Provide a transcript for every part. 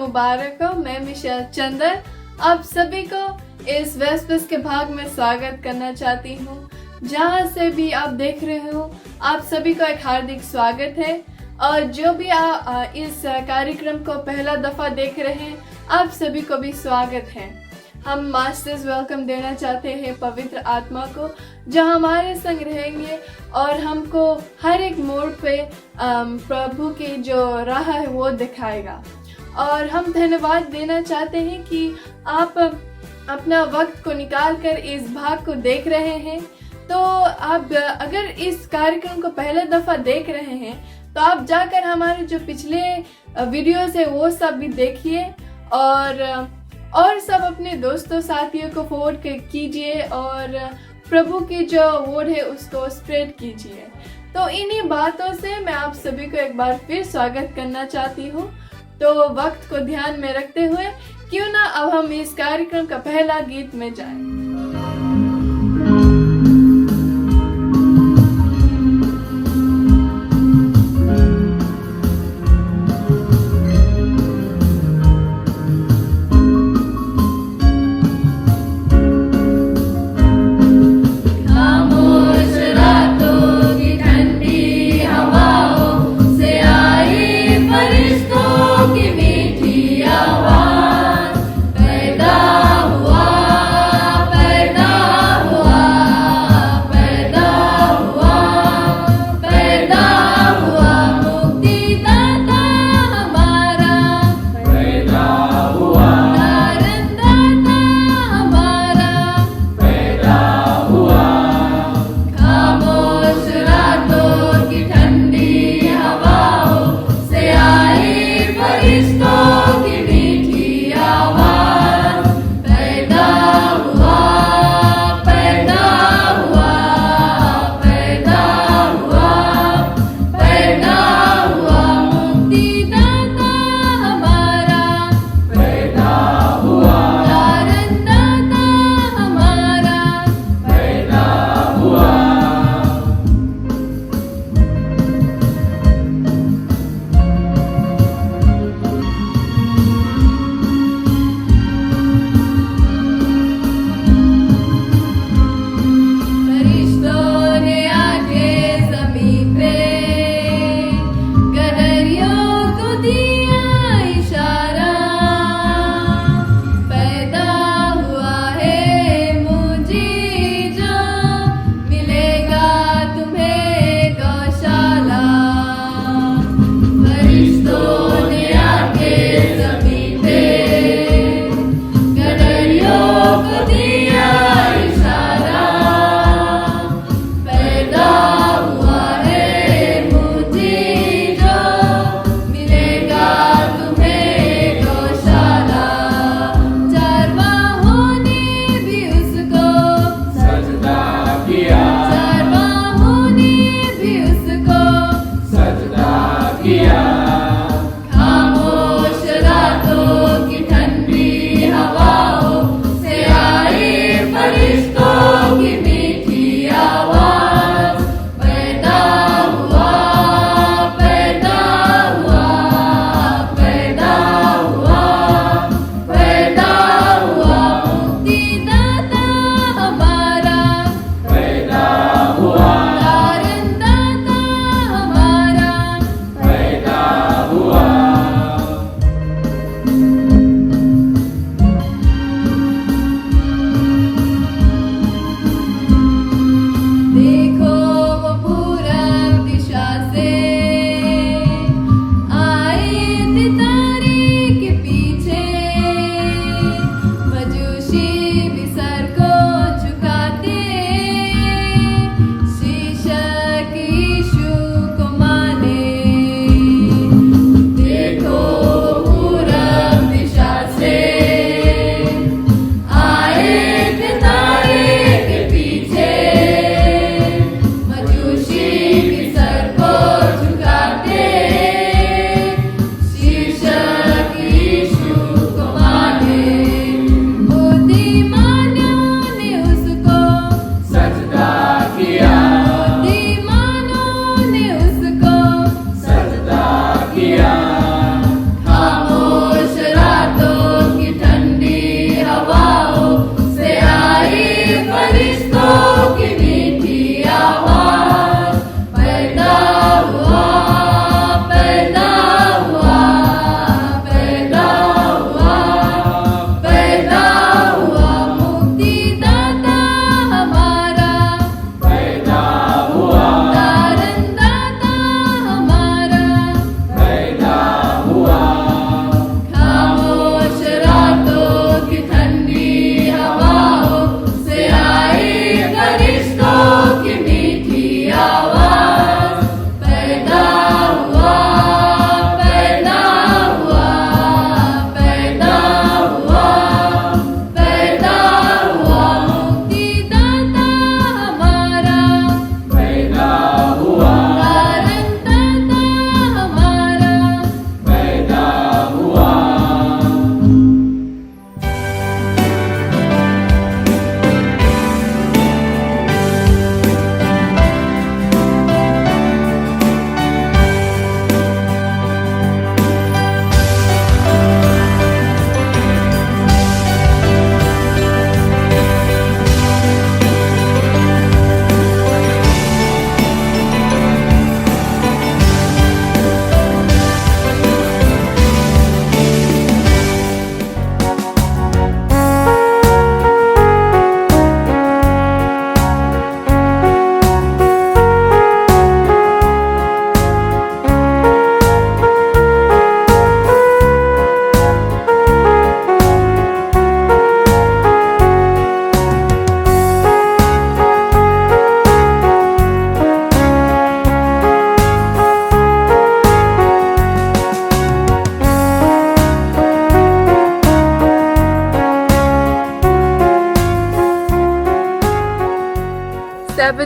मुबारक हो। मैं मिशेल चंदर आप सभी को इस वेस्पस के भाग में स्वागत करना चाहती हूँ। जहाँ से भी आप देख रहे हो आप सभी को एक हार्दिक स्वागत है। और जो भी इस कार्यक्रम को पहला दफा देख रहे हैं आप सभी को भी स्वागत है। हम मास्टर्स वेलकम देना चाहते हैं पवित्र आत्मा को, जो हमारे संग रहेंगे और हमको हर एक मोड़ पे प्रभु की जो राह है वो दिखाएगा। और हम धन्यवाद देना चाहते हैं कि आप अपना वक्त को निकाल कर इस भाग को देख रहे हैं। तो आप अगर इस कार्यक्रम को पहले दफा देख रहे हैं तो आप जाकर हमारे जो पिछले वीडियोस है वो सब भी देखिए और सब अपने दोस्तों साथियों को फॉरवर्ड कीजिए और प्रभु की जो वर्ड है उसको स्प्रेड कीजिए। तो इन्हीं बातों से मैं आप सभी को एक बार फिर स्वागत करना चाहती हूँ। तो वक्त को ध्यान में रखते हुए क्यों ना अब हम इस कार्यक्रम का पहला गीत में जाएं। पैदा हुआ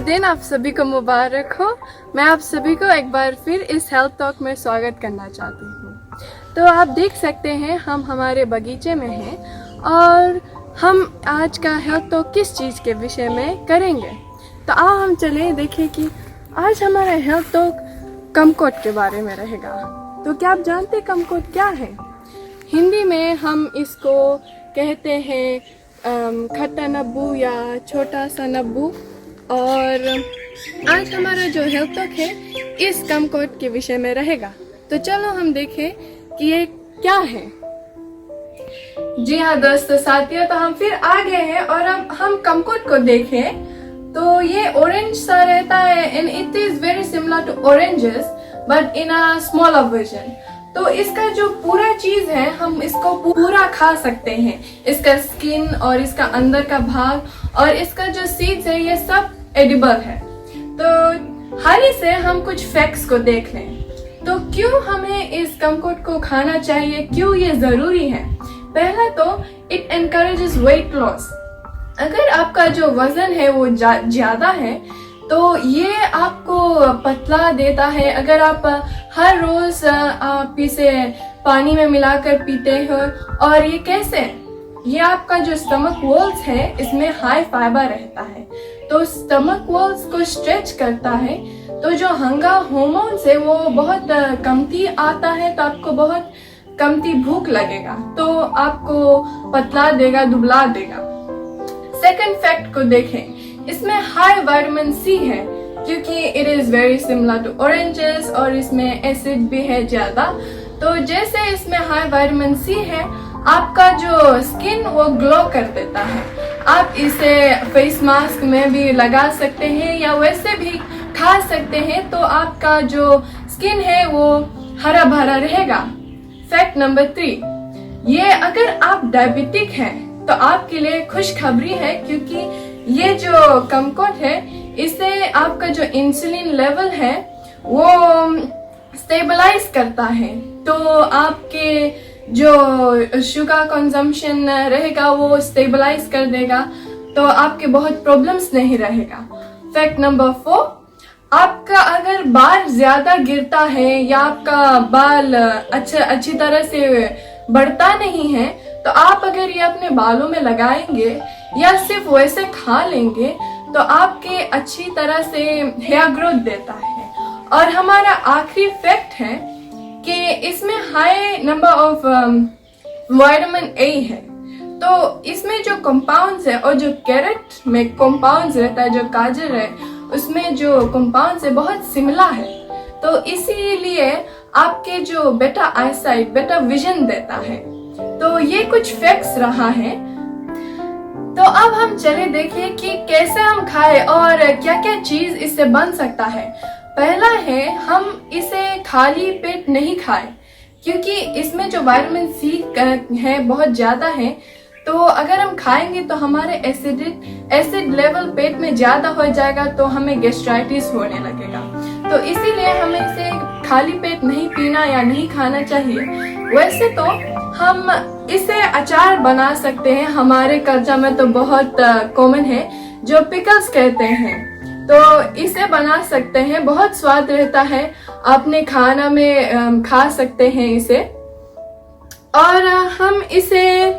दिन आप सभी को मुबारक हो। मैं आप सभी को एक बार फिर इस हेल्थ टॉक में स्वागत करना चाहती हूँ। तो आप देख सकते हैं हम हमारे बगीचे में हैं और हम आज का हेल्थ टॉक किस चीज़ के विषय में करेंगे। तो आओ हम चलें देखें कि आज हमारा हेल्थ टॉक कमकोट के बारे में रहेगा। तो क्या आप जानते हैं कमकोट क्या है? हिंदी में हम इसको कहते हैं खट्टा नब्बू या छोटा सा नब्बू। और आज हमारा जो हेल्थ टॉक है इस कमकोट के विषय में रहेगा। तो चलो हम देखें कि ये क्या है। जी हाँ दोस्तों साथियों, तो हम फिर आ गए हैं और हम कमकोट को देखें तो ये ऑरेंज सा रहता है and it is very similar to oranges but in a smaller version. तो इसका जो पूरा चीज है हम इसको पूरा खा सकते हैं, इसका स्किन और इसका अंदर का भाग और इसका जो सीड्स है ये सब एडिबल है। तो हाल से हम कुछ फैक्ट्स को देख लें। तो क्यों हमें इस कमकोट को खाना चाहिए, क्यों ये जरूरी है? पहला तो इट एनकरेजेस वेट लॉस। अगर आपका जो वजन है वो ज्यादा है तो ये आपको पतला देता है। अगर आप हर रोज आप इसे पानी में मिलाकर पीते हो और ये कैसे, ये आपका जो स्टमक वॉल्स है इसमें हाई फाइबर रहता है तो स्टमक वॉल्स को स्ट्रेच करता है। तो जो हंगर हार्मोन्स है वो बहुत कमती आता है तो आपको बहुत कमती भूख लगेगा तो आपको पतला देगा, दुबला देगा। सेकंड फैक्ट को देखें, इसमें हाई विटामिन सी है क्योंकि it is very similar to oranges और इसमें एसिड भी है ज्यादा। तो जैसे इसमें हाई विटामिन सी है आपका जो स्किन वो ग्लो कर देता है। आप इसे फेस मास्क में भी लगा सकते हैं या वैसे भी खा सकते हैं तो आपका जो स्किन है वो हरा भरा रहेगा। फैक्ट नंबर 3, ये अगर आप डायबिटिक हैं तो आपके लिए खुशखबरी है क्योंकि ये जो कमकोट है इसे आपका जो इंसुलिन लेवल है वो स्टेबलाइज करता है। तो आपके जो शुगर कंजम्पशन रहेगा वो स्टेबलाइज कर देगा तो आपके बहुत प्रॉब्लम्स नहीं रहेगा। फैक्ट नंबर 4, आपका अगर बाल ज्यादा गिरता है या आपका बाल अच्छी तरह से बढ़ता नहीं है तो आप अगर ये अपने बालों में लगाएंगे या सिर्फ वैसे खा लेंगे तो आपके अच्छी तरह से हेयर ग्रोथ देता है। और हमारा आखिरी फैक्ट है कि इसमें high number of vitamin A है। तो इसमें जो कंपाउंड्स है और जो कैरेट में कंपाउंड्स रहता है, जो गाजर है उसमें जो कंपाउंड्स है बहुत सिमिलर है तो इसीलिए आपके जो बेटा आईसाइट, बेटा विजन देता है। तो ये कुछ फैक्ट्स रहा है। तो अब हम चले देखें कि कैसे हम खाएं और क्या क्या चीज इससे बन सकता है। पहला है हम इसे खाली पेट नहीं खाएं क्योंकि इसमें जो विटामिन सी है बहुत ज्यादा है। तो अगर हम खाएंगे तो हमारे एसिड लेवल पेट में ज्यादा हो जाएगा तो हमें गैस्ट्राइटिस होने लगेगा। तो इसीलिए हमें इसे खाली पेट नहीं पीना या नहीं खाना चाहिए। वैसे तो हम इसे अचार बना सकते हैं, हमारे कल्चर में तो बहुत कॉमन है जो पिकल्स कहते हैं। तो इसे बना सकते हैं, बहुत स्वाद रहता है, अपने खाना में खा सकते हैं इसे। और हम इसे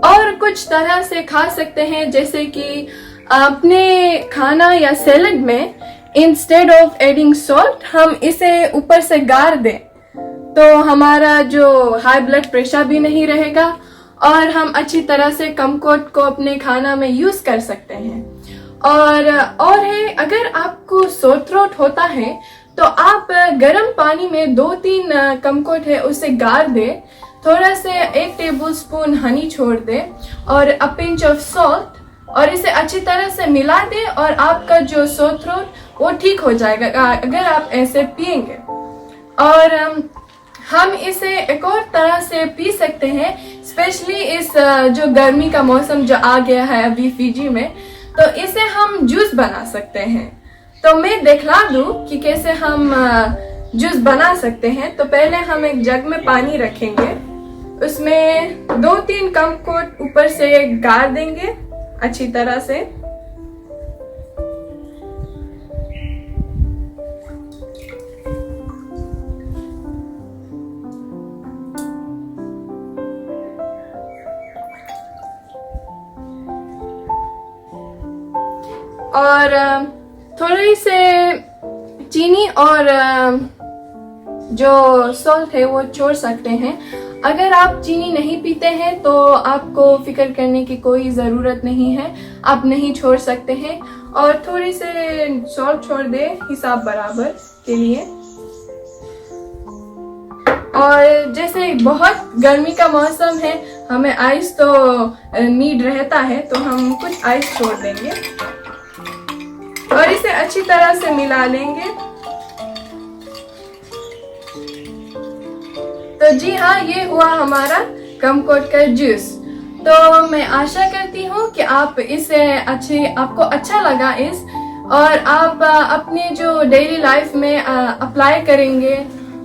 और कुछ तरह से खा सकते हैं जैसे कि अपने खाना या सैलेड में इंस्टेड ऑफ एडिंग सॉल्ट हम इसे ऊपर से गार दें तो हमारा जो हाई ब्लड प्रेशर भी नहीं रहेगा और हम अच्छी तरह से कमकोट को अपने खाना में यूज कर सकते हैं। और है अगर आपको सोर थ्रोट होता है तो आप गर्म पानी में 2-3 कमकोट है उसे गार दे, थोड़ा से 1 टेबलस्पून हनी छोड़ दे और अ पिंच ऑफ सॉल्ट और इसे अच्छी तरह से मिला दे और आपका जो सोर थ्रोट वो ठीक हो जाएगा अगर आप ऐसे पिएंगे। और हम इसे एक और तरह से पी सकते हैं, स्पेशली इस जो गर्मी का मौसम जो आ गया है अभी फिजी में, तो इसे हम जूस बना सकते हैं। तो मैं दिखला दूं कि कैसे हम जूस बना सकते हैं। तो पहले हम एक जग में पानी रखेंगे, उसमें 2-3 कमकोट ऊपर से गार देंगे अच्छी तरह से। और थोड़ी से चीनी और जो सॉल्ट है वो छोड़ सकते हैं। अगर आप चीनी नहीं पीते हैं तो आपको फिक्र करने की कोई ज़रूरत नहीं है, आप नहीं छोड़ सकते हैं। और थोड़ी से सॉल्ट छोड़ दे हिसाब बराबर के लिए। और जैसे बहुत गर्मी का मौसम है, हमें आइस तो नीड रहता है, तो हम कुछ आइस छोड़ देंगे और इसे अच्छी तरह से मिला लेंगे। तो जी हाँ, ये हुआ हमारा कमकोट का जूस। तो मैं आशा करती हूँ कि आप इसे आपको अच्छा लगा और आप अपने जो डेली लाइफ में अप्लाई करेंगे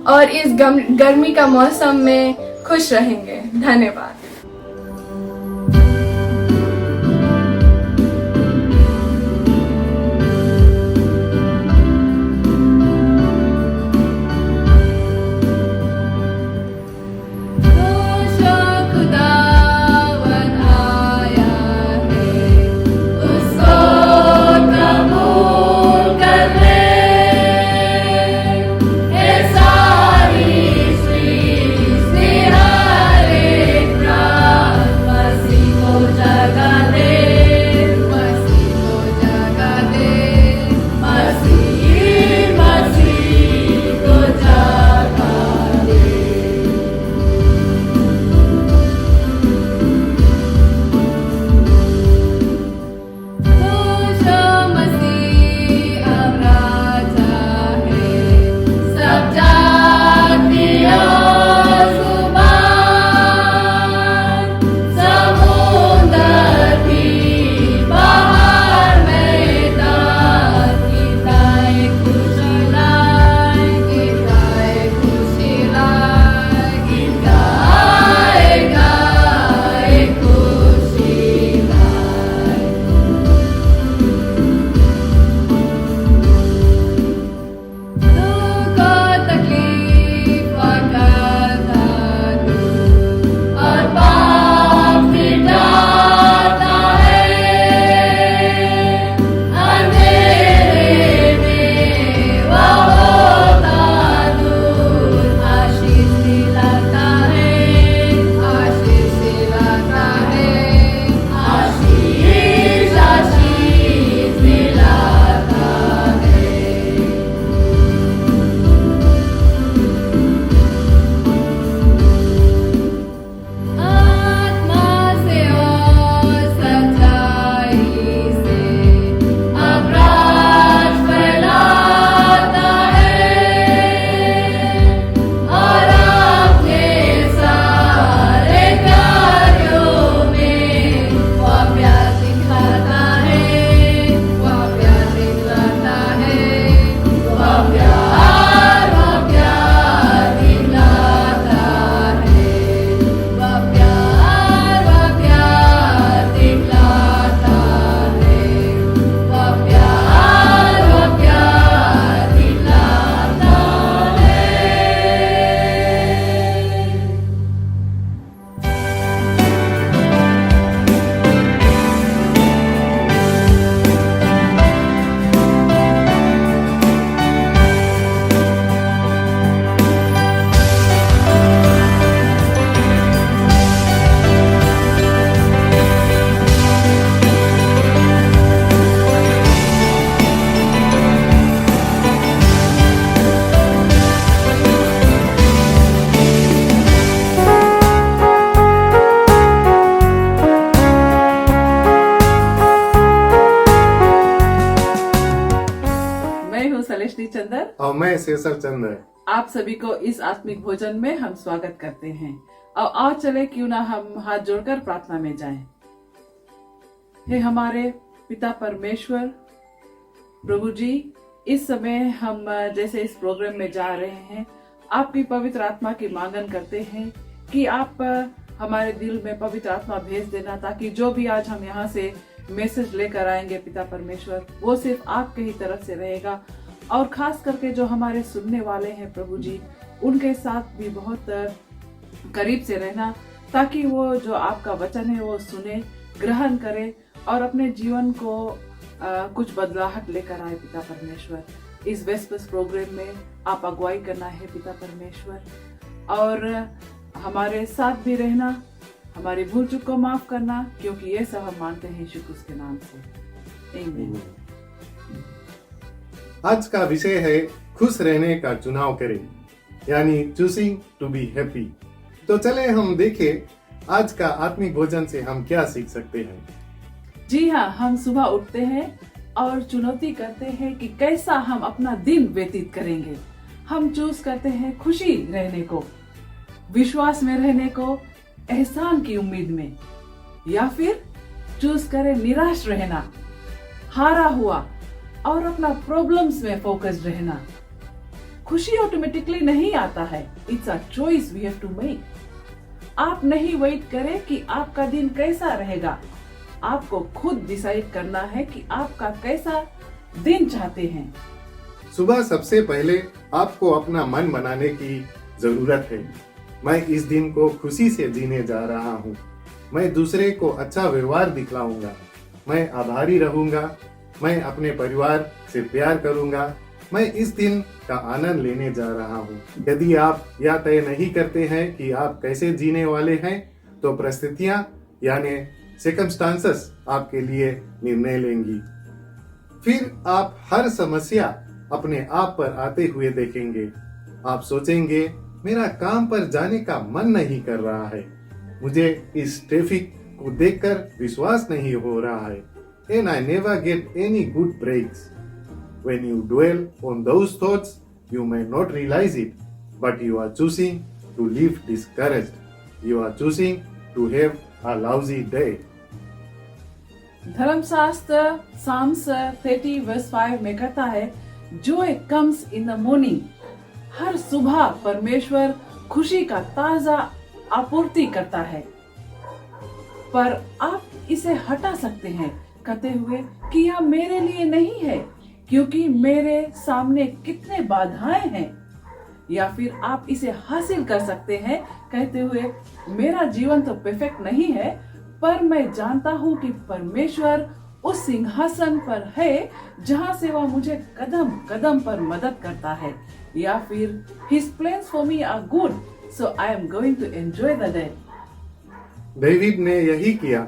और इस गर्मी का मौसम में खुश रहेंगे। धन्यवाद। और मैं शेषर चंद्र। आप सभी को इस आत्मिक भोजन में हम स्वागत करते हैं। और आओ चले, क्यों ना हम हाथ जोड़कर प्रार्थना में जाएं। हे हमारे पिता परमेश्वर, प्रभु जी, इस समय हम जैसे इस प्रोग्राम में जा रहे हैं, आपकी पवित्र आत्मा की मांगन करते हैं कि आप हमारे दिल में पवित्र आत्मा भेज देना, ताकि जो भी आज हम यहाँ से मैसेज लेकर आएंगे पिता परमेश्वर, वो सिर्फ आपके ही तरफ से रहेगा। और खास करके जो हमारे सुनने वाले हैं प्रभु जी, उनके साथ भी बहुत करीब से रहना, ताकि वो जो आपका वचन है वो सुने, ग्रहण करे और अपने जीवन को कुछ बदलाहट लेकर आए पिता परमेश्वर। इस वेस्पर्स प्रोग्राम में आप अगुवाई करना है पिता परमेश्वर, और हमारे साथ भी रहना, हमारी भूल चूक को माफ करना, क्योंकि ये सब हम मानते हैं यीशु क्रिस्त के नाम से, आमीन। आज का विषय है खुश रहने का चुनाव करें, यानी चूजिंग टू बी हैप्पी। तो चले हम देखें आज का आत्मिक भोजन से हम क्या सीख सकते हैं। जी हाँ, हम सुबह उठते हैं और चुनौती करते हैं कि कैसा हम अपना दिन व्यतीत करेंगे। हम चूज करते हैं खुशी रहने को, विश्वास में रहने को, एहसान की उम्मीद में, या फिर चूज करें निराश रहना, हारा हुआ और अपना प्रॉब्लम्स में फोकस रहना। खुशी ऑटोमेटिकली नहीं आता है, it's a choice we have to make. आप नहीं वेट करें कि आपका दिन कैसा रहेगा, आपको खुद डिसाइड करना है कि आपका कैसा दिन चाहते हैं। सुबह सबसे पहले आपको अपना मन बनाने की जरूरत है। मैं इस दिन को खुशी से जीने जा रहा हूँ। मैं दूसरे को अच्छा व्यवहार दिखलाऊंगा। मैं आभारी रहूंगा। मैं अपने परिवार से प्यार करूंगा। मैं इस दिन का आनंद लेने जा रहा हूँ। यदि आप यह तय नहीं करते हैं कि आप कैसे जीने वाले हैं, तो परिस्थितियां यानी सर्कमस्टांसेस आपके लिए निर्णय लेंगी। फिर आप हर समस्या अपने आप पर आते हुए देखेंगे। आप सोचेंगे, मेरा काम पर जाने का मन नहीं कर रहा है, मुझे इस ट्रैफिक को देखकर विश्वास नहीं हो रहा है, and I never get any good breaks. When you dwell on those thoughts, you may not realize it, but you are choosing to live discouraged. You are choosing to have a lousy day. धर्मशास्त्र Psalms 30 verse 5 में कहता है, Joy comes in the morning. हर सुबह परमेश्वर खुशी का ताजा आपूर्ति करता है। पर आप इसे हटा सकते हैं कहते हुए कि यह मेरे लिए नहीं है, क्योंकि मेरे सामने कितने बाधाएं हैं। या फिर आप इसे हासिल कर सकते हैं कहते हुए, मेरा जीवन तो परफेक्ट नहीं है, पर मैं जानता हूँ कि परमेश्वर उस सिंहासन पर है जहाँ से वह मुझे कदम कदम पर मदद करता है। या फिर His plans for me are good, so I am going to enjoy the day. David ने यही किया।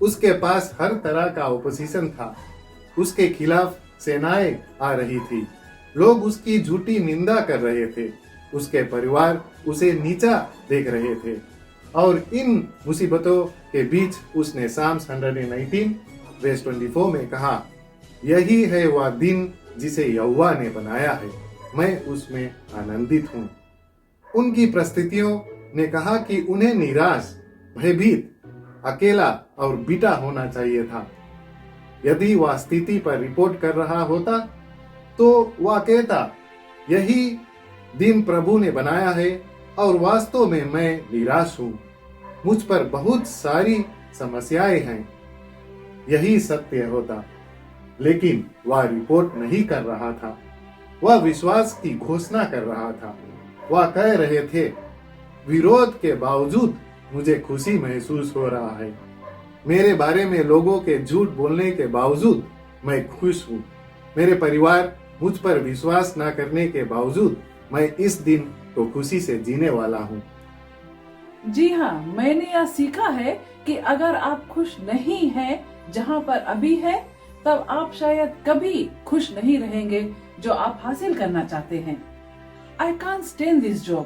उसके पास हर तरह का ओपोजिशन था। उसके खिलाफ सेनाएं आ रही थी। लोग उसकी झूठी निंदा कर रहे थे। उसके परिवार उसे नीचा देख रहे थे। और इन मुसीबतों के बीच उसने Psalms 119 verse 24 में कहा, यही है वह दिन जिसे यहोवा ने बनाया है, मैं उसमें आनंदित हूँ। उनकी परिस्थितियों ने कहा कि उन्हें निराश, भयभीत, अकेला और बीटा होना चाहिए था। यदि वह स्थिति पर रिपोर्ट कर रहा होता, तो वह कहता, यही दिन प्रभु ने बनाया है और वास्तव में मैं निराश हूँ। मुझ पर बहुत सारी समस्याएं हैं। यही सत्य होता, लेकिन वह रिपोर्ट नहीं कर रहा था। वह विश्वास की घोषणा कर रहा था। वह कह रहे थे, विरोध के बावजूद मुझे खुशी महसूस हो रहा है। मेरे बारे में लोगों के झूठ बोलने के बावजूद मैं खुश हूँ। मेरे परिवार मुझ पर विश्वास न करने के बावजूद मैं इस दिन को खुशी से जीने वाला हूँ। जी हाँ, मैंने यह सीखा है कि अगर आप खुश नहीं हैं जहाँ पर अभी है, तब आप शायद कभी खुश नहीं रहेंगे जो आप हासिल करना चाहते हैं। I can't stand this job.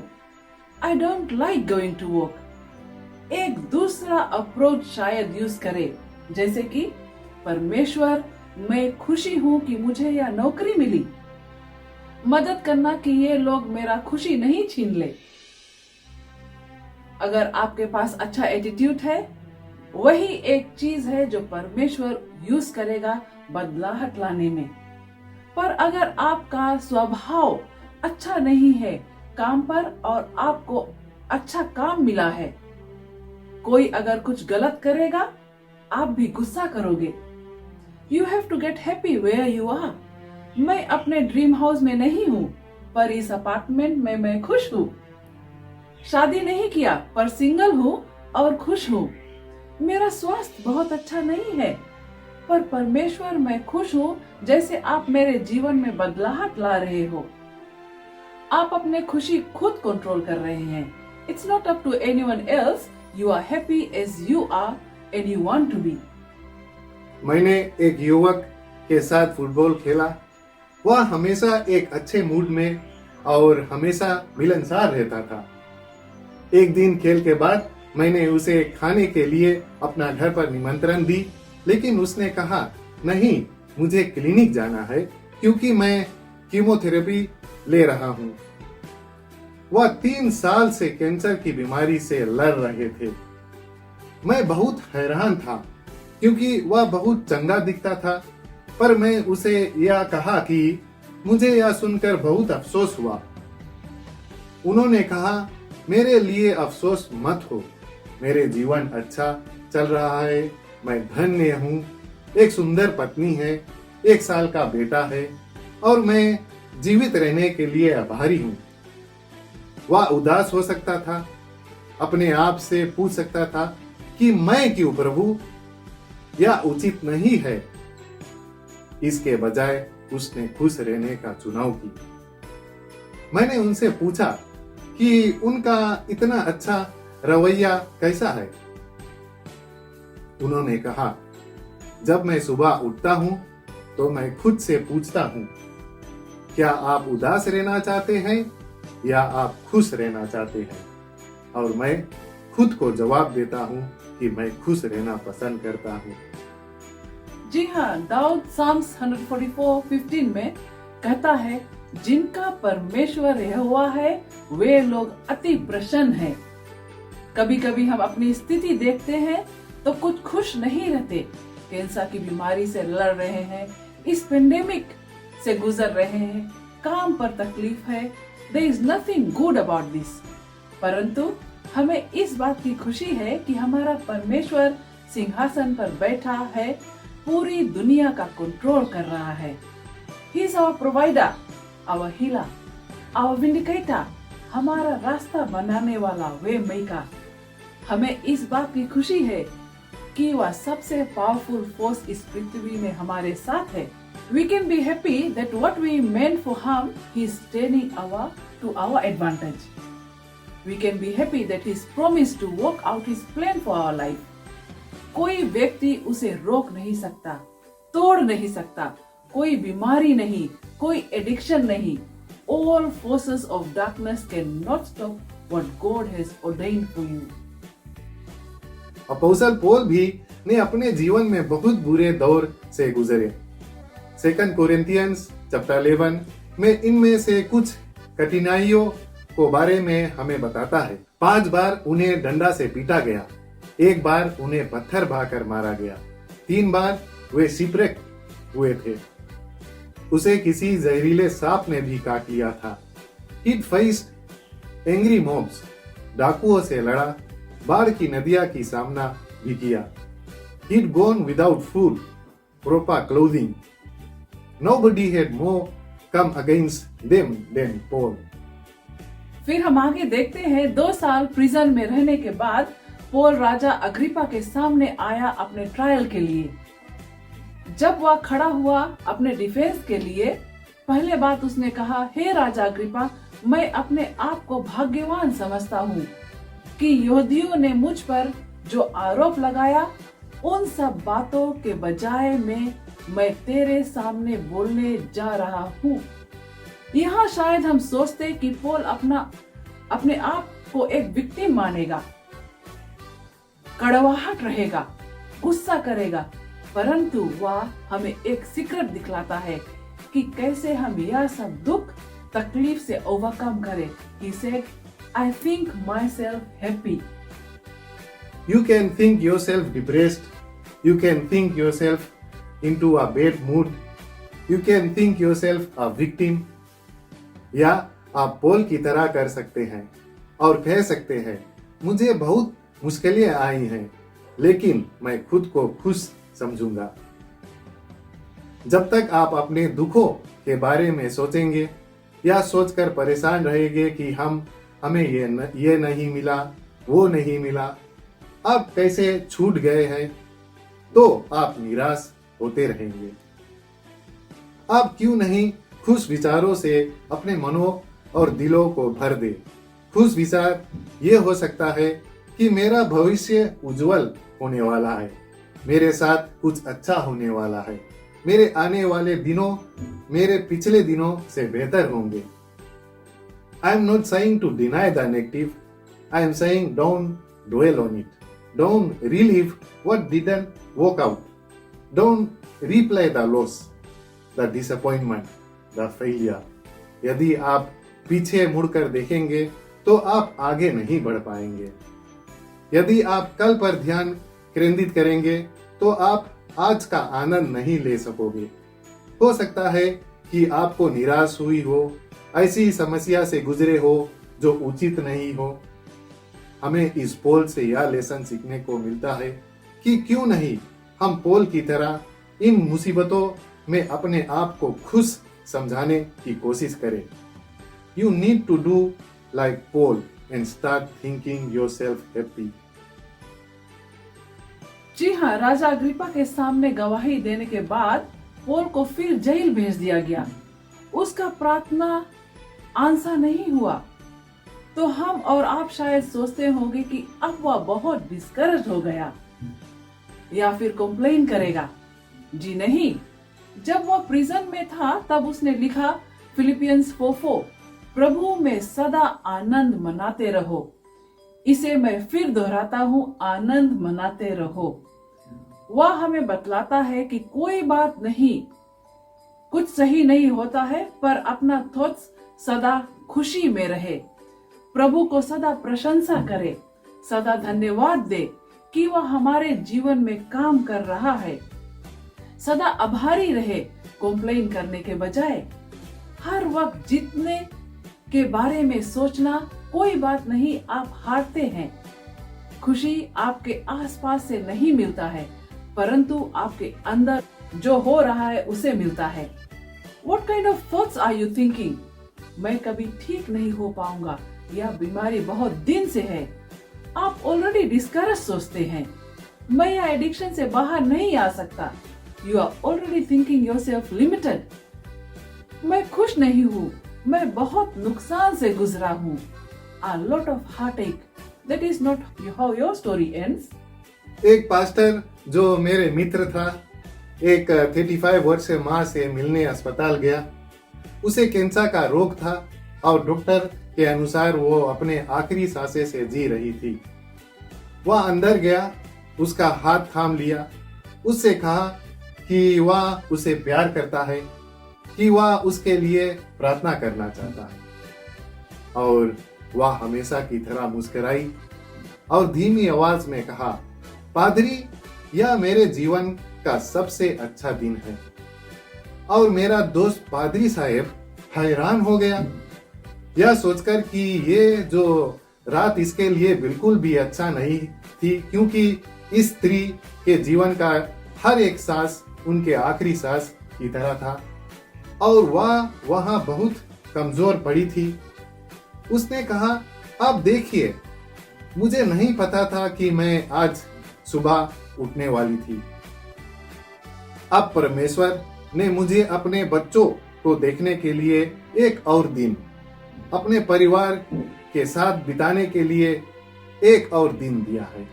I don't like going to work. एक दूसरा अप्रोच शायद यूज करे, जैसे कि परमेश्वर, मैं खुशी हूँ कि मुझे यह नौकरी मिली। मदद करना कि ये लोग मेरा खुशी नहीं छीन ले। अगर आपके पास अच्छा एटीट्यूड है, वही एक चीज है जो परमेश्वर यूज करेगा बदलाहट लाने में। पर अगर आपका स्वभाव अच्छा नहीं है काम पर और आपको अच्छा काम मिला है, कोई अगर कुछ गलत करेगा, आप भी गुस्सा करोगे। You have to get happy where you are. मैं अपने ड्रीम हाउस में नहीं हूँ, पर इस अपार्टमेंट में मैं खुश हूँ। शादी नहीं किया, पर सिंगल हूँ और खुश हूँ। मेरा स्वास्थ्य बहुत अच्छा नहीं है, पर परमेश्वर मैं खुश हूँ जैसे आप मेरे जीवन में बदलाहट ला रहे हो। आप अपने खुशी खुद कंट्रोल कर रहे हैं। It's not up to anyone else. You are happy as you are and you want to be. मैंने एक युवक के साथ फुटबॉल खेला। वह हमेशा एक अच्छे मूड में और हमेशा मिलनसार रहता था। एक दिन खेल के बाद मैंने उसे खाने के लिए अपना घर पर निमंत्रण दी, लेकिन उसने कहा नहीं, मुझे क्लिनिक जाना है क्योंकि मैं कीमोथेरेपी ले रहा हूँ। वह 3 साल से कैंसर की बीमारी से लड़ रहे थे। मैं बहुत हैरान था क्योंकि वह बहुत चंगा दिखता था, पर मैं उसे यह कहा कि मुझे यह सुनकर बहुत अफसोस हुआ। उन्होंने कहा, मेरे लिए अफसोस मत हो, मेरे जीवन अच्छा चल रहा है, मैं धन्य हूँ, एक सुंदर पत्नी है, 1 साल का बेटा है और मैं जीवित रहने के लिए आभारी हूँ। वह उदास हो सकता था, अपने आप से पूछ सकता था कि मैं क्यों प्रभु, यह उचित नहीं है। इसके बजाय उसने खुश रहने का चुनाव किया। मैंने उनसे पूछा कि उनका इतना अच्छा रवैया कैसा है। उन्होंने कहा, जब मैं सुबह उठता हूं तो मैं खुद से पूछता हूं, क्या आप उदास रहना चाहते हैं या आप खुश रहना चाहते हैं, और मैं खुद को जवाब देता हूं कि मैं खुश रहना पसंद करता हूं। जी हाँ, दाऊद साम्स 144:15 में कहता है, जिनका परमेश्वर यहोवा है वे लोग अति प्रसन्न हैं। कभी कभी हम अपनी स्थिति देखते हैं तो कुछ खुश नहीं रहते। कैंसर की बीमारी से लड़ रहे हैं, इस पेंडेमिक से गुजर रहे हैं, काम पर तकलीफ है। There is nothing good about this. परंतु हमें इस बात की खुशी है कि हमारा परमेश्वर सिंहासन पर बैठा है, पूरी दुनिया का कंट्रोल कर रहा है। He is our provider, our healer, our vindicator, हमारा रास्ता बनाने वाला वे मेकर। हमें इस बात की खुशी है कि वह सबसे पावरफुल फोर्स इस पृथ्वी में हमारे साथ है। We can be happy that what we meant for harm, He is turning to our advantage. We can be happy that He's promised to work out His plan for our life. कोई व्यक्ति उसे रोक नहीं सकता, तोड़ नहीं सकता, कोई बीमारी नहीं, कोई एडिक्शन नहीं। All forces of darkness cannot stop what God has ordained for you. अपोस्तल Paul भी ने अपने जीवन में बहुत बुरे दौर से गुजरे। 2 कोरिन्थियंस चैप्टर 11 में इनमें से कुछ कठिनाइयों को बारे में हमें बताता है। 5 बार उन्हें डंडा से पीटा गया, 1 बार उन्हें पत्थर भाकर मारा गया, 3 बार वे शिपरेक हुए थे। उसे किसी जहरीले सांप ने भी काट लिया था। He faced angry mobs, डाकुओं से लड़ा, बाढ़ की नदियां की सामना भी किया। He'd gone without food, proper clothing. Nobody had more come against them than Paul. फिर हम आगे देखते हैं, 2 साल प्रिजन में रहने के बाद पौल राजा अग्रिपा के सामने आया अपने ट्रायल के लिए। जब वह खड़ा हुआ अपने डिफेंस के लिए, पहले बात उसने कहा, हे राजा अग्रिपा, मैं अपने आप को भाग्यवान समझता हूँ कि यहूदियों ने मुझ पर जो आरोप लगाया, उन सब बातों के बजाय मैं तेरे सामने बोलने जा रहा हूँ। यहाँ शायद हम सोचते कि पौल अपने आप को एक विक्टिम मानेगा, कड़वाहट रहेगा, गुस्सा करेगा, परंतु वह हमें एक सीक्रेट दिखलाता है कि कैसे हम यह सब दुख तकलीफ से ओवरकम करें। He said, I think myself happy. You can think yourself depressed. You can think yourself into a bad mood. You can think yourself a victim. या आप पौल की तरह कर सकते हैं और कह सकते हैं, मुझे बहुत मुश्किलें आई हैं, लेकिन मैं खुद को खुश समझूंगा। जब तक आप अपने दुखों के बारे में सोचेंगे या सोचकर परेशान रहेंगे कि हमें ये नहीं मिला, वो नहीं मिला, आप कैसे छूट गए हैं, तो आप निराश होते रहेंगे। आप क्यों नहीं खुश विचारों से अपने मनों और दिलों को भर दे। खुश विचार ये हो सकता है कि मेरा भविष्य उज्जवल होने वाला है, मेरे साथ कुछ अच्छा होने वाला है, मेरे आने वाले दिनों मेरे पिछले दिनों से बेहतर होंगे। I am not saying to deny the negative. I am saying don't dwell on it. Don't relive what didn't work out. Don't replay the loss, the disappointment, the failure. यदि आप पीछे मुड़कर देखेंगे तो आप आगे नहीं बढ़ पाएंगे। यदि आप कल पर ध्यान केंद्रित करेंगे तो आप आज का आनंद नहीं ले सकोगे। हो सकता है कि आपको निराश हुई हो, ऐसी समस्या से गुजरे हो जो उचित नहीं हो। हमें इस पोल से यह लेसन सीखने को मिलता है कि क्यों नहीं हम पोल की तरह इन मुसीबतों में अपने आप को खुश समझाने की कोशिश करें। You need to do like Paul and start thinking yourself happy. जी हाँ, राजा अग्रिप्पा के सामने गवाही देने के बाद पौल को फिर जेल भेज दिया गया। उसका प्रार्थना आंसर नहीं हुआ तो हम और आप शायद सोचते होंगे कि अब वह बहुत डिस्करेज हो गया या फिर कंप्लेन करेगा। जी नहीं, जब वह प्रिजन में था तब उसने लिखा फिलिपियंस 4:4, प्रभु में सदा आनंद मनाते रहो। इसे मैं फिर दोहराता हूँ, आनंद मनाते रहो। वह हमें बतलाता है कि कोई बात नहीं, कुछ सही नहीं होता है, पर अपना थॉट्स सदा खुशी में रहे, प्रभु को सदा प्रशंसा करे, सदा धन्यवाद दे कि वह हमारे जीवन में काम कर रहा है। सदा आभारी रहे, कंप्लेन करने के बजाय। हर वक्त जीतने के बारे में सोचना कोई बात नहीं, आप हारते हैं। खुशी आपके आसपास से नहीं मिलता है, परंतु आपके अंदर जो हो रहा है उसे मिलता है। What kind of thoughts are you thinking? मैं कभी ठीक नहीं हो पाऊंगा, यह बीमारी बहुत दिन से है। आप ऑलरेडी डिस्करेज सोचते हैं, मैं यह एडिक्शन से बाहर नहीं आ सकता। You are already thinking yourself limited. मैं खुश नहीं हूँ, मैं बहुत नुकसान से गुजरा हूँ। A lot of heartache. That is not how your story ends. एक पास्टर जो मेरे मित्र था, एक 35 वर्षीय माँ से मिलने अस्पताल गया। उसे कैंसर का रोग था और डॉक्टर के अनुसार वो अपने आखिरी सांसें से जी रही थी। वह अंदर गया, उसका हाथ थाम लिया, उससे कहा कि वह उसे प्यार करता है, कि वह उसके लिए प्रार्थना करना चाहता है। और वह हमेशा की तरह मुस्कुराई और धीमी आवाज में कहा, पादरी, यह मेरे जीवन का सबसे अच्छा दिन है। और मेरा दोस्त पादरी साहब हैरान हो गया, यह सोचकर कि ये जो रात इसके लिए बिल्कुल भी अच्छा नहीं थी, क्योंकि इस स्त्री के जीवन का हर एक सांस उनके आखिरी सांस की तरह था और वह वहां बहुत कमजोर पड़ी थी। उसने कहा, आप देखिए, मुझे नहीं पता था कि मैं आज सुबह उठने वाली थी। अब परमेश्वर ने मुझे अपने बच्चों को देखने के लिए एक और दिन, अपने परिवार के साथ बिताने के लिए एक और दिन दिया है।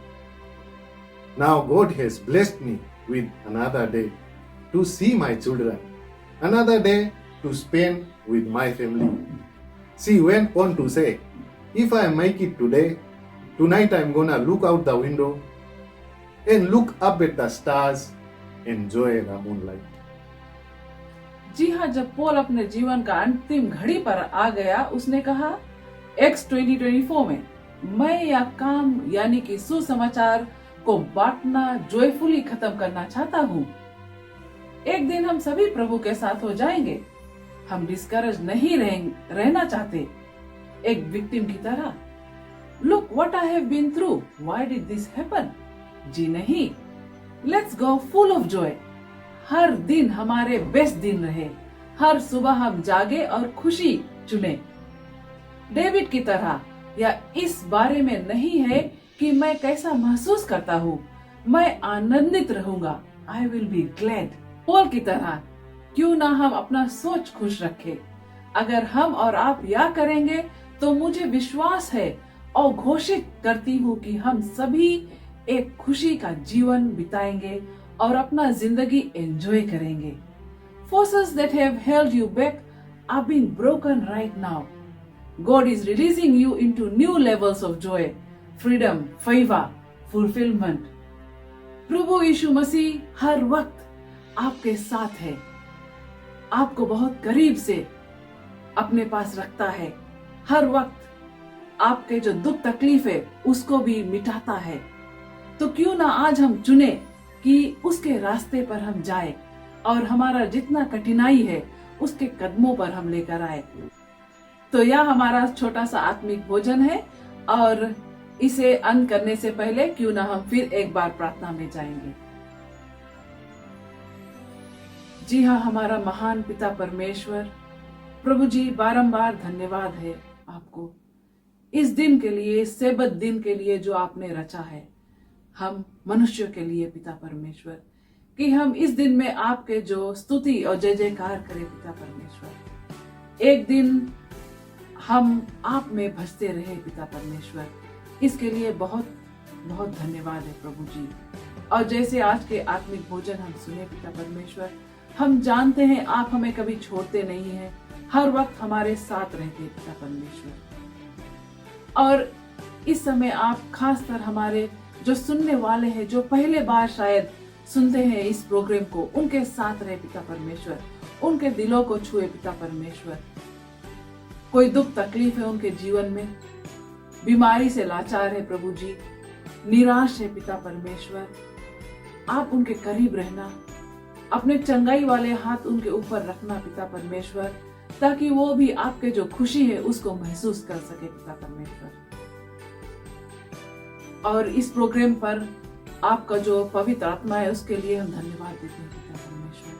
Now God has blessed me with another day to see my children, another day to spend with my family. She went on to say, if I make it today, tonight I'm gonna look out the window and look up at the stars, enjoy the moonlight. जी हाँ, जब Paul अपने जीवन का अंतिम घड़ी पर आ गया, उसने कहा एक्स 2024 में, मैं यह काम यानी कि सुसमाचार को बांटना जॉयफुली खत्म करना चाहता हूँ। एक दिन हम सभी प्रभु के साथ हो जाएंगे। हम डिस्करेज नहीं रहना चाहते एक विक्टिम की तरह। Look what I have been through, why did this happen. जी नहीं, let's go full of joy. हर दिन हमारे बेस्ट दिन रहे, हर सुबह हम जागे और खुशी चुने। डेविड की तरह, या इस बारे में नहीं है कि मैं कैसा महसूस करता हूँ, मैं आनंदित रहूंगा, I will be glad. पोल की तरह क्यों ना हम अपना सोच खुश रखें। अगर हम और आप या करेंगे तो मुझे विश्वास है और घोषित करती हूँ कि हम सभी एक खुशी का जीवन बिताएंगे और अपना जिंदगी एंजॉय करेंगे। Forces that have held you back are being broken right now. God is releasing you into new levels of joy, freedom, favor, fulfillment. प्रभु यीशु मसीह हर वक्त आपके साथ है, आपको बहुत करीब से अपने पास रखता है, हर वक्त आपके जो दुख तकलीफ है उसको भी मिटाता है। तो क्यों ना आज हम चुने कि उसके रास्ते पर हम जाए और हमारा जितना कठिनाई है उसके कदमों पर हम लेकर आए। तो यह हमारा छोटा सा आत्मिक भोजन है और इसे अंत करने से पहले क्यों ना हम फिर एक बार प्रार्थना में जाएंगे। जी हाँ, हमारा महान पिता परमेश्वर, प्रभु जी बारंबार धन्यवाद है आपको इस दिन के लिए, इस सेबत दिन के लिए जो आपने रचा है हम मनुष्य के लिए पिता परमेश्वर, कि हम इस दिन में आपके जो स्तुति और जय जयकार करें पिता परमेश्वर। एक दिन हम आप में भजते रहे पिता परमेश्वर, इसके लिए बहुत बहुत धन्यवाद है प्रभु जी। और जैसे आज के आत्मिक भोजन हम सुने पिता परमेश्वर, हम जानते हैं आप हमें कभी छोड़ते नहीं हैं, हर वक्त हमारे साथ रहते हैं पिता परमेश्वर। और इस समय आप खासकर हमारे जो सुनने वाले हैं, जो पहले बार शायद सुनते हैं इस प्रोग्राम को, उनके साथ रहे पिता परमेश्वर, उनके दिलों को छुए पिता परमेश्वर। कोई दुख तकलीफ है उनके जीवन में, बीमारी से लाचार है प्रभु जी, निराश है पिता परमेश्वर, आप उनके करीब रहना, अपने चंगाई वाले हाथ उनके ऊपर रखना पिता परमेश्वर, ताकि वो भी आपके जो खुशी है उसको महसूस कर सके पिता परमेश्वर। और इस प्रोग्राम पर आपका जो पवित्र आत्मा है उसके लिए हम धन्यवाद देते हैं पिता परमेश्वर।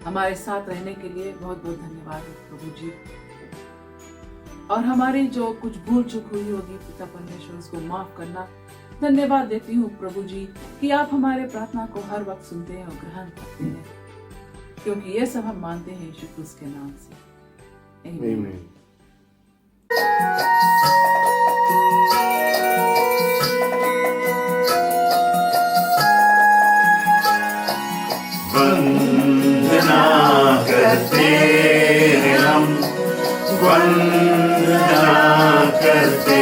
हमारे साथ रहने के लिए बहुत बहुत धन्यवाद है प्रभु जी। और हमारी जो कुछ भूल चूक हुई होगी पिता परमेश्वर, उसको माफ करना। धन्यवाद देती हूँ प्रभु जी कि आप हमारे प्रार्थना को हर वक्त सुनते हैं और ग्रहण करते हैं, क्योंकि ये सब हम मानते हैं यीशु क्रिस्त के नाम से, आमीन। वंदना करते हैं हम, वंदना करते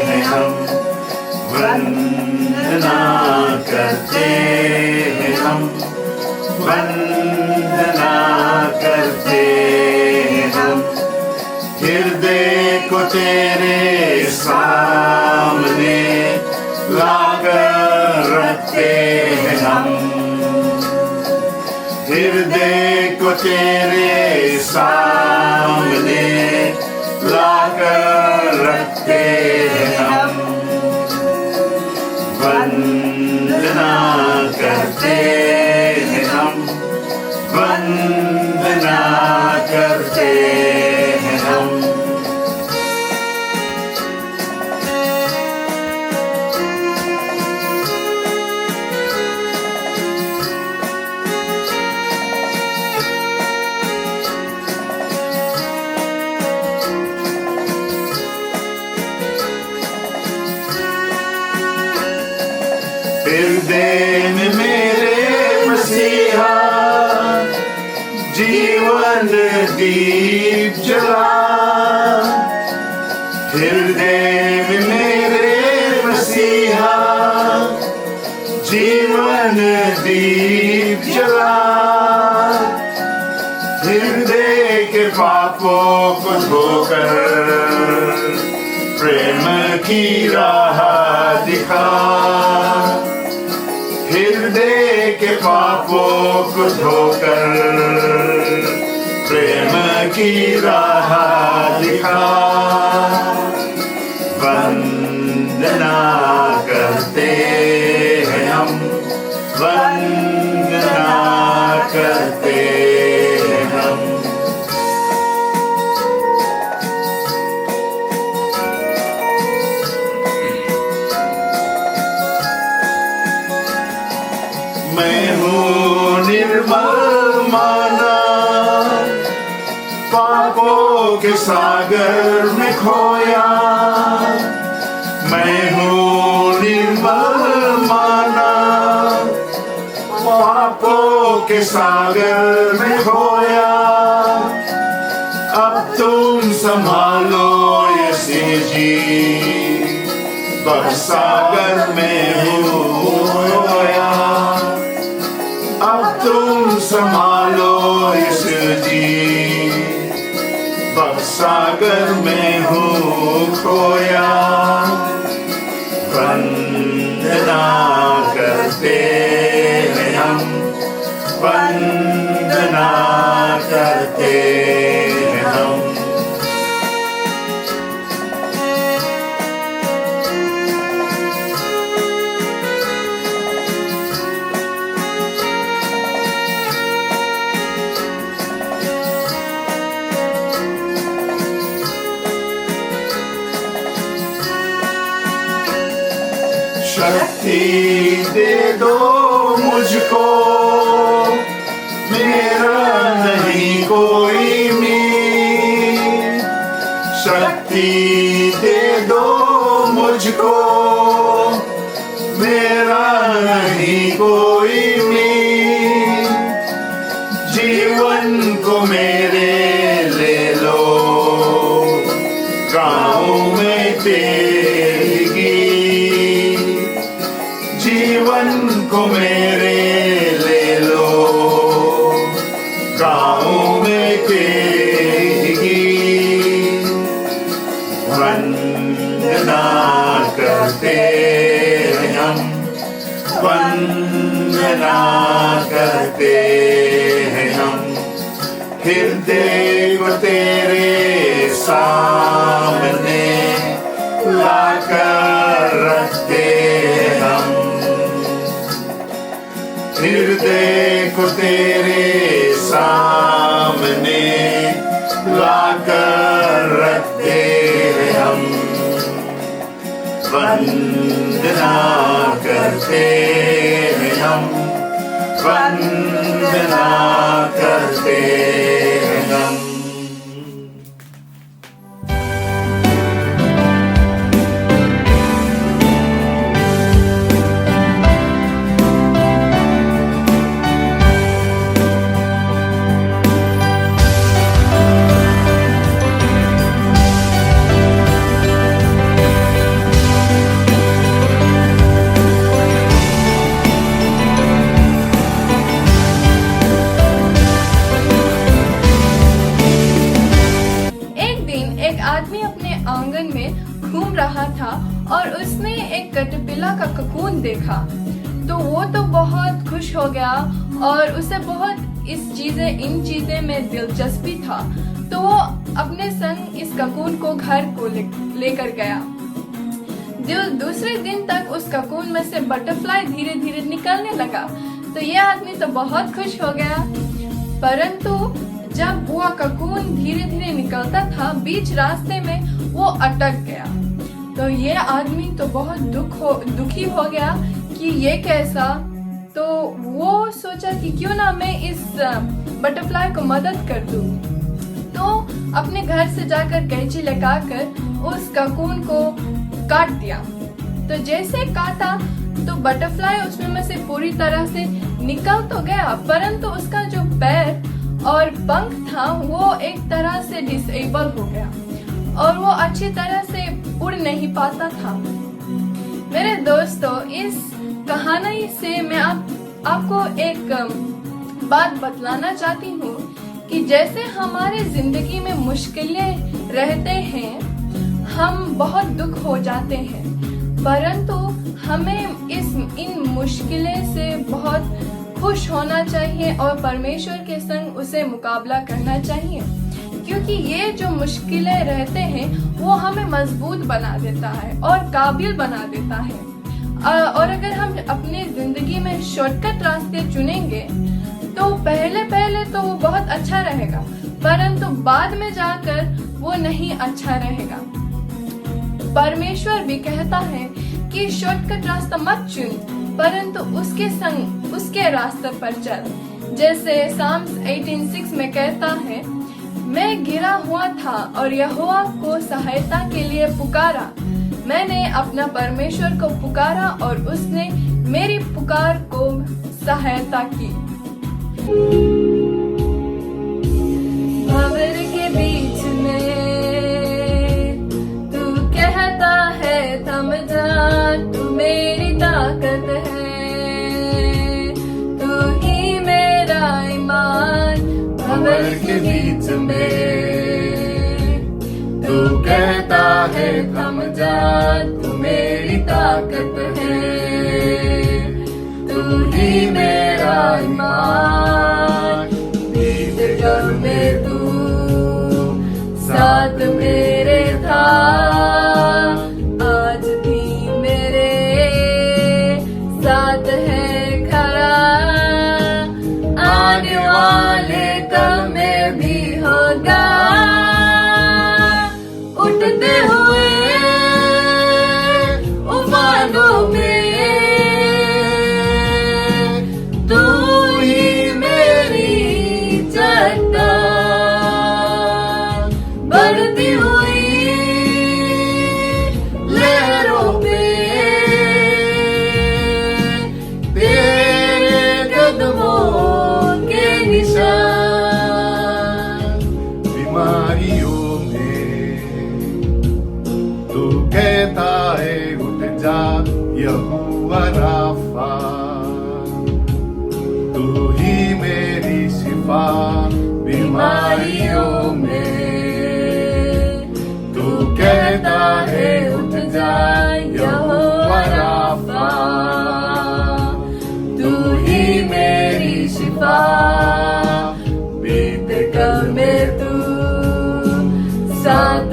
हैं हम, वंदना करते हैं हम, वंदना करते हैं हम। हृदय को तेरे सामने लाकर रखते हैं हम, हृदय को तेरे सामने लाकर रखते हैं हम। वंदना करते हैं हम, वंदना करते हैं हम। हृदय में मेरे मसीहा जीवन दीप जला, हृदय में मेरे मसीहा जीवन दीप जला। हृदय के पापों को धोकर प्रेम की राह दिखा, हृदय के पापों को धोकर प्रेम की राह दिखा। वंदना करते हैं हम, वंदना करते हैं हम। पापों के सागर में खोया, मैं हूँ निर्मल माना, पापों के सागर में खोया। अब तुम संभालो यीशु जी, भवसागर में हूँ खोया। अब तुम संभालो यीशु जी, भवसागर में हूँ खोया। वंदना करते हैं हम, वंदना करते हैं हम। शक्ति दे दो मुझको, मेरा नहीं कोई मीर। शक्ति दे दो मुझको, मेरा नहीं कोई मीर। जीवन को मेरे ले लो, गाँव में तेरी। जीवन को मेरे ले लो, गाँव में तेरी। वंदना करते हैं हम, वंदना करते हैं हम। हृदय को तेरे सामने लाकर रखते हैं हम। हृदय को तेरे सामने लाकर रखते हैं हम। वंदना करते हैं हम, वंदना करते हैं हम। आंगन में घूम रहा था और उसने एक कैटरपिलर का ककून देखा। तो वो तो बहुत खुश हो गया और उसे बहुत इन चीजें में दिलचस्पी था। तो वो अपने संग इस ककून को घर को लेकर गया। दूसरे दिन तक उस ककून में से बटरफ्लाई धीरे धीरे निकलने लगा। तो ये आदमी तो बहुत खुश हो गया, परंतु जब वो ककून धीरे धीरे निकलता था, बीच रास्ते में वो अटक गया। तो ये आदमी तो बहुत दुखी हो गया कि ये कैसा। तो वो सोचा कि क्यों ना मैं इस बटरफ्लाई को मदद कर दूं। तो अपने घर से जाकर कैंची लगाकर उस ककून को काट दिया। तो जैसे काटा तो बटरफ्लाई उसमें से पूरी तरह से निकल तो गया, परंतु उसका जो पैर और पंख था वो एक तरह से डिसेबल हो गया और वो अच्छी तरह से उड़ नहीं पाता था। मेरे दोस्तों, इस कहानी से मैं आपको एक बात बतलाना चाहती हूँ कि जैसे हमारे जिंदगी में मुश्किलें रहते हैं, हम बहुत दुख हो जाते हैं, परंतु हमें इन मुश्किलें से बहुत खुश होना चाहिए और परमेश्वर के संग उसे मुकाबला करना चाहिए, क्योंकि ये जो मुश्किलें रहते हैं वो हमें मजबूत बना देता है और काबिल बना देता है। और अगर हम अपनी जिंदगी में शॉर्टकट रास्ते चुनेंगे तो पहले तो वो बहुत अच्छा रहेगा, परंतु बाद में जाकर वो नहीं अच्छा रहेगा। परमेश्वर भी कहता है कि शॉर्टकट रास्ता मत चुन, परंतु उसके संग उसके रास्ते पर चल। जैसे साम्स 18:6 में कहता है, मैं गिरा हुआ था और यहोवा को सहायता के लिए पुकारा। मैंने अपना परमेश्वर को पुकारा और उसने मेरी पुकार को सहायता की। भंवर के बीच में तू कहता है थम जा, तू मेरी ताकत है, तू ही मेरा ईमान। भंवर के बीच में तू कहता है थम जा, तू मेरी ताकत है, तू ही मेरा ईमान। बीत कर में तू साथ मेरे था, आज भी मेरे साथ है खड़ा। आने वाले कल में भी होगा, उठते हुए उफानों में तू ही मेरी चट्टान। बढ़ती हुई लहरों पे तेरे कदमों के निशान। बीमारियों में तू कहता है उठ जा, यहोवा राफा, तू ही मेरी शिफा। बीमारियों में तू कहता है उठ जा, यहोवा राफा, तू ही मेरी शिफा। बीत कर में तू साथ